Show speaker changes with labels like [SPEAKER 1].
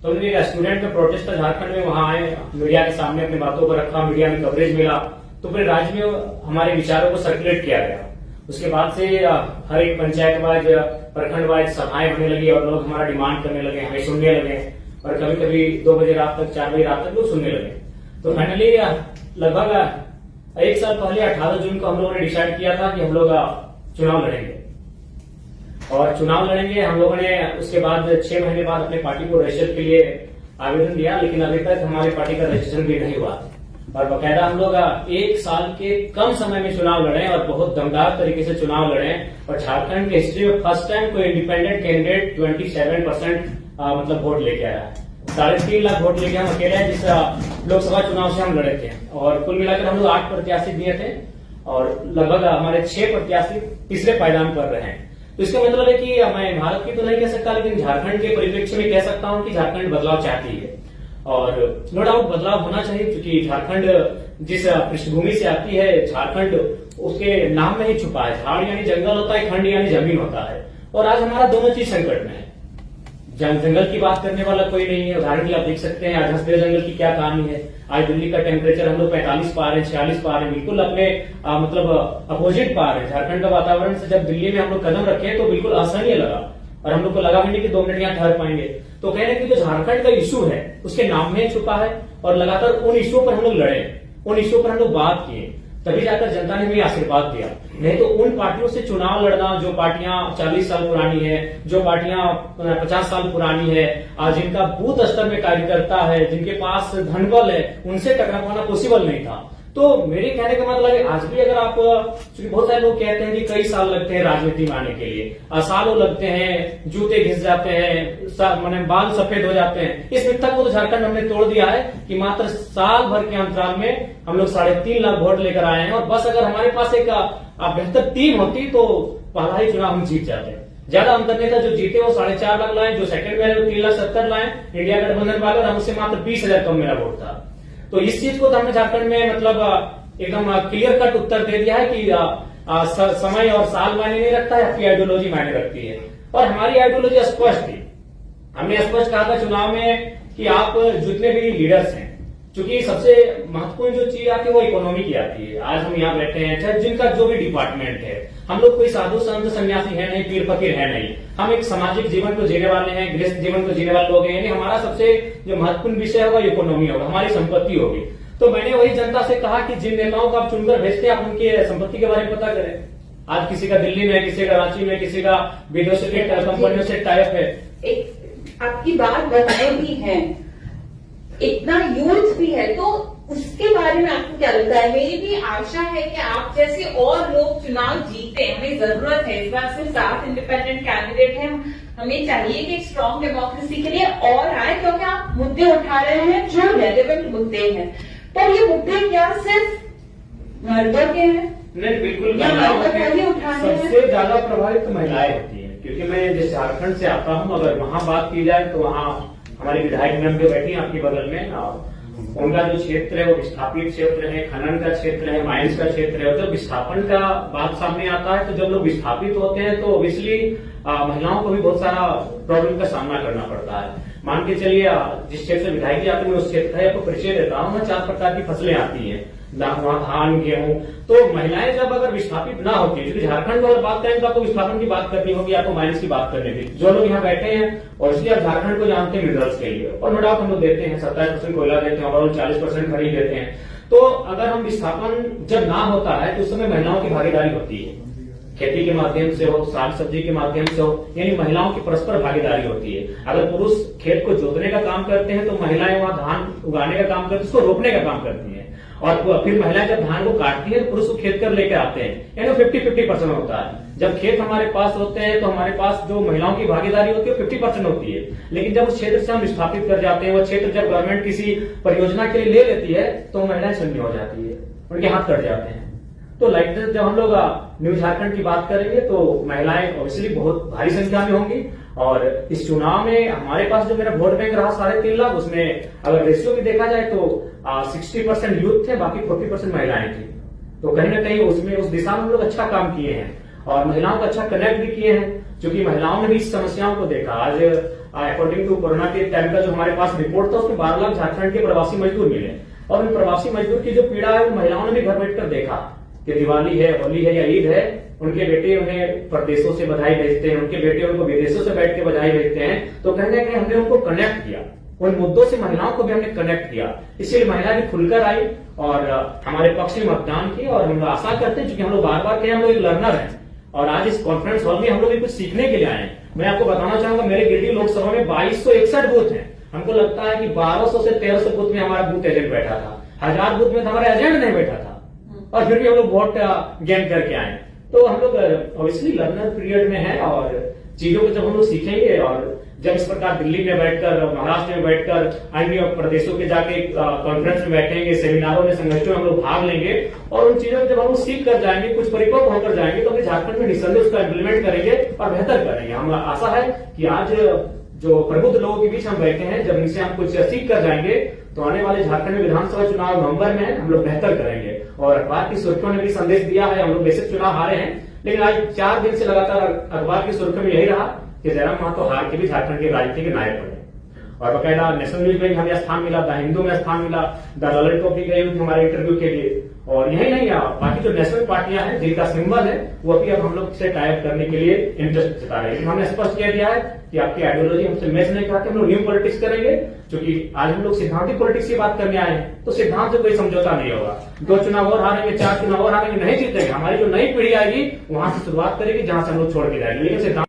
[SPEAKER 1] तो उन्होंने एक स्टूडेंट का प्रोटेस्ट था झारखंड में, वहां आए, मीडिया के सामने अपनी बातों को रखा, मीडिया में कवरेज मिला, तो पूरे राज्य में हमारे विचारों को सर्कुलेट किया गया। उसके बाद से हर एक पंचायत वाइज, प्रखंड वाइज सभाएं होने लगी और लोग हमारा डिमांड करने लगे, हमें सुनने लगे, और कभी कभी 2 बजे रात तक, 4 बजे रात तक लोग सुनने लगे। तो फाइनली लगभग 1 साल पहले 18 जून को हम लोगों ने डिसाइड किया था कि हम लोग चुनाव लड़ेंगे, और चुनाव लड़ेंगे। हम लोगों ने उसके बाद 6 महीने बाद अपने पार्टी को रजिस्टर के लिए आवेदन दिया, लेकिन अभी तक हमारी पार्टी का रजिस्ट्रेशन भी नहीं हुआ। और बकायदा हम लोग 1 साल के कम समय में चुनाव लड़े और बहुत दमदार तरीके से चुनाव लड़े, और झारखंड के हिस्ट्री में फर्स्ट टाइम कोई इंडिपेंडेंट कैंडिडेट 27% मतलब वोट लेके आया है। 3.5 लाख वोट लेके हम अकेले हैं जिस लोकसभा चुनाव से हम लड़े थे, और कुल मिलाकर हम लोग 8 प्रत्याशी दिए थे, और लगभग हमारे 6 प्रत्याशी तीसरे पायदान पर रहे हैं। तो इसका मतलब है कि मैं भारत की तो नहीं कह सकता, लेकिन झारखंड के परिप्रेक्ष्य में कह सकता हूं कि झारखंड बदलाव चाहती है, और नो डाउट बदलाव होना चाहिए, क्योंकि झारखंड जिस पृष्ठभूमि से आती है, झारखंड उसके नाम में ही छुपा है। झाड़ यानी जंगल होता है, खंड यानी जमीन होता है, और आज हमारा दोनों चीज संकट में है। जंगल की बात करने वाला कोई नहीं है। उदाहरण के लिए आप देख सकते हैं आज हंसदेव जंगल की क्या कहानी है। आज दिल्ली का टेम्परेचर हम लोग 45 पा रहे हैं, 46 पा रहे हैं, बिल्कुल अपने मतलब अपोजिट पा रहे हैं। झारखंड का वातावरण से जब दिल्ली में हम लोग कदम रखे तो बिल्कुल असहनीय लगा, और हम लोग को लगा भी नहीं कि 2 मिनट यहाँ ठहर पाएंगे। तो कह रहे हैं कि जो झारखंड का इशू है उसके नाम में छुपा है, और लगातार उन इशुओं पर हम लोग लड़े, उन इशुओं पर हम लोग बात किए, तभी जाकर जनता ने हमें आशीर्वाद दिया। नहीं तो उन पार्टियों से चुनाव लड़ना जो पार्टियां 40 साल पुरानी है, जो पार्टियां 50 साल पुरानी है, जिनका बूथ स्तर में कार्यकर्ता है, जिनके पास धनबल है, उनसे टकरा पाना पॉसिबल नहीं था। तो मेरे कहने का मतलब है आज भी अगर आप, क्योंकि बहुत सारे लोग कहते हैं कि कई साल लगते हैं राजनीति में आने के लिए, सालों लगते हैं, जूते घिस जाते हैं, माने बाल सफेद हो जाते हैं, इस मिथ्या को तो झारखंड हमने तोड़ दिया है कि मात्र साल भर के अंतराल में हम लोग 3.5 लाख वोट लेकर आए हैं। और बस अगर हमारे पास एक बेहतर टीम होती तो पहला ही चुनाव हम जीत जाते। ज्यादा अंतर नहीं था, जो जीते वो 4.5 लाख लाए, जो सेकंड में आए वो 3,70,000 लाए, इंडिया गठबंधन वाले, और हमसे मात्र 20,000 कम मेरा वोट था। तो इस चीज को तो हमने झारखंड में मतलब एकदम क्लियर कट उत्तर दे दिया है कि समय और साल मायने नहीं रखता है, आपकी आइडियोलॉजी मायने रखती है। और हमारी आइडियोलॉजी स्पष्ट थी, हमने स्पष्ट कहा था चुनाव में कि आप जितने भी लीडर्स हैं, क्योंकि सबसे महत्वपूर्ण जो चीज आती है वो इकोनॉमी की आती है। आज हम यहाँ बैठे हैं, चाहे जिनका जो भी डिपार्टमेंट है, हम लोग कोई साधु संत सन्यासी है नहीं, पीर फकीर है नहीं, हम एक सामाजिक जीवन को जीने वाले हैं, गृहस्थ जीवन को जीने वाले लोग हैं। यानी हमारा सबसे जो महत्वपूर्ण विषय होगा इकोनॉमी होगा, हमारी संपत्ति होगी। तो मैंने वही जनता से कहा कि जिन नेताओं को आप चुनकर भेजते हैं, आप उनकी संपत्ति के बारे में पता करें। आज किसी का दिल्ली में, किसी का रांची में, किसी का विदेशों के कंपनियों से टाइप है।
[SPEAKER 2] आपकी बात बताए भी है, इतना यूथ भी है, तो उसके बारे में आपको क्या लगता है? मेरी भी आशा है कि आप जैसे और लोग चुनाव जीते, हमें जरूरत है। इस बार सिर्फ 7 इंडिपेंडेंट कैंडिडेट हैं, हमें चाहिए कि एक स्ट्रॉन्ग डेमोक्रेसी के लिए और आए, क्योंकि आप मुद्दे उठा रहे हैं जो रेलेवेंट मुद्दे हैं। पर ये मुद्दे क्या सिर्फ मर्दों के हैं?
[SPEAKER 1] नहीं, बिल्कुल सबसे ज्यादा प्रभावित तो महिलाएं होती है, क्योंकि मैं जिस झारखंड से आता हूं, अगर वहां बात की जाए तो वहां हमारी विधायक मैम जो बैठी है आपके बगल में, उनका जो क्षेत्र है वो विस्थापित क्षेत्र है, खनन का क्षेत्र है, माइंस का क्षेत्र है। जब विस्थापन का बात सामने आता है तो जब लोग विस्थापित होते हैं तो ऑब्वियसली महिलाओं को भी बहुत सारा प्रॉब्लम का सामना करना पड़ता है। मान के चलिए जिस क्षेत्र से विधायक आते हैं, मैं उस क्षेत्र का आपको परिचय देता हूँ, वहाँ 4 प्रकार की फसलें आती है, वहाँ धान, गेहूं। तो महिलाएं जब अगर विस्थापित ना होती, क्योंकि झारखंड में अगर बात करें तो आपको विस्थापन की बात करनी होगी, आपको माइंस की बात करनी होगी। जो लोग यहाँ बैठे हैं और इसलिए आप झारखंड को जानते हैं मिनरल्स के लिए, और नो डाउट हम लोग देते हैं 27% कोयला देते हैं, ओवरऑल 40% खरीद देते हैं। तो अगर हम विस्थापन जब ना होता है तो उस समय महिलाओं की भागीदारी होती है, खेती के माध्यम से हो, साग सब्जी के माध्यम से हो, यानी महिलाओं की परस्पर भागीदारी होती है। अगर पुरुष खेत को जोतने का काम करते हैं तो महिलाएं वहां धान उगाने का काम करती है, उसको रोपने का काम करती है, और फिर महिलाएं जब धान को काटती है तो पुरुष को खेत कर लेकर आते हैं, यानी 50-50% होता है। जब खेत हमारे पास होते हैं तो हमारे पास जो महिलाओं की भागीदारी होती है 50% होती है। लेकिन जब उस क्षेत्र से हम विस्थापित कर जाते हैं, वो क्षेत्र जब गवर्नमेंट किसी परियोजना के लिए ले लेती है तो महिलाएं शून्य हो जाती है, उनके हाथ कट जाते हैं। तो लाइक जब हम लोग न्यू झारखंड की बात करेंगे तो महिलाएं ऑब्वियसली बहुत भारी संख्या में होंगी। और इस चुनाव में हमारे पास जो मेरा वोट बैंक रहा 3.5 लाख, उसमें अगर रेशियो भी देखा जाए तो 60% यूथ थे, बाकी 40% महिलाएं थी। तो कहीं ना कहीं उसमें उस दिशा में हम लोग अच्छा काम किए हैं और महिलाओं को अच्छा कनेक्ट भी किए हैं, क्योंकि महिलाओं ने भी इस समस्याओं को देखा। आज अकॉर्डिंग टू कोरोना के टाइम का जो हमारे पास रिपोर्ट था, उसमें 12 लाख झारखंड के प्रवासी मजदूर मिले। और उन प्रवासी मजदूर की जो पीड़ा है, उन महिलाओं ने भी घर बैठकर देखा कि दिवाली है, होली है या ईद है, उनके बेटे उन्हें प्रदेशों से बधाई भेजते हैं, उनके बेटे उनको विदेशों से बैठ के बधाई भेजते हैं। तो कहने के हमने उनको कनेक्ट किया, उन मुद्दों से महिलाओं को भी हमने कनेक्ट किया, इसलिए महिला भी खुलकर आई और हमारे पक्ष में मतदान की। और हम आशा करते हैं, क्योंकि हम लोग बार बार कहें हम लोग एक लर्नर हैं और आज इस कॉन्फ्रेंस हॉल में हम लोग कुछ सीखने के लिए आए हैं। मैं आपको बताना चाहूंगा, मेरे गिरिडीह लोकसभा में 2261 बूथ हैं। हमको लगता है कि 1200 से 1300 बूथ में हमारा बूथ एजेंट बैठा था, 1000 बूथ में हमारा एजेंट नहीं बैठा था, और फिर भी हम लोग वोट गेन करके आए। तो हम लोग ऑब्वियसली लर्नर पीरियड में है और चीजों को जब हम लोग सीखेंगे और जब इस प्रकार दिल्ली में बैठकर, महाराष्ट्र में बैठकर, अन्य प्रदेशों के जाके कॉन्फ्रेंस में बैठेंगे, सेमिनारों में, संगठनों में हम लोग भाग लेंगे और उन चीजों को जब हम लोग सीख कर जाएंगे, कुछ परिपक्व होकर जाएंगे, तो अपने झारखंड में निसंदेह उसका इम्प्लीमेंट करेंगे और बेहतर करेंगे। हम आशा है कि आज जो प्रबुद्ध लोगों के बीच हम बैठे हैं, जब इनसे हम कुछ सीख कर जाएंगे तो आने वाले झारखंड में विधानसभा चुनाव नवंबर में हम लोग बेहतर करेंगे। और अखबार की सुर्खियों ने भी संदेश दिया है, हम लोग बेसिक चुनाव हारे हैं, लेकिन आज 4 दिन से लगातार अखबार की सुर्खियों में यही रहा कि जयराम महतो हार के भी झारखंड के राजनीति के नायक बने। और बकायदा नेशनल न्यूज में भी हमें स्थान मिला, द हिंदू में स्थान मिला, द ललित को भी गई हुई थी हमारे इंटरव्यू के लिए। और यही नहीं, बाकी जो नेशनल पार्टियां हैं जिनका सिंबल है वो अभी अब हम लोग से टाइप करने के लिए इंटरेस्ट जता रहे हैं। हमने स्पष्ट कह दिया है कि आपकी आइडियोलॉजी हमसे मैच नहीं करती, हम लोग न्यू पॉलिटिक्स करेंगे, क्योंकि आज हम लोग सिद्धांतिक पॉलिटिक्स की बात करने आए हैं, तो सिद्धांत से कोई समझौता नहीं होगा। 2 चुनाव और हारेंगे, 4 चुनाव और हारेंगे, नहीं जीतेंगे। हमारी जो नई पीढ़ी आएगी वहां से शुरुआत करेगी जहां से हम लोग छोड़ के जाएंगे, लेकिन सिद्धांत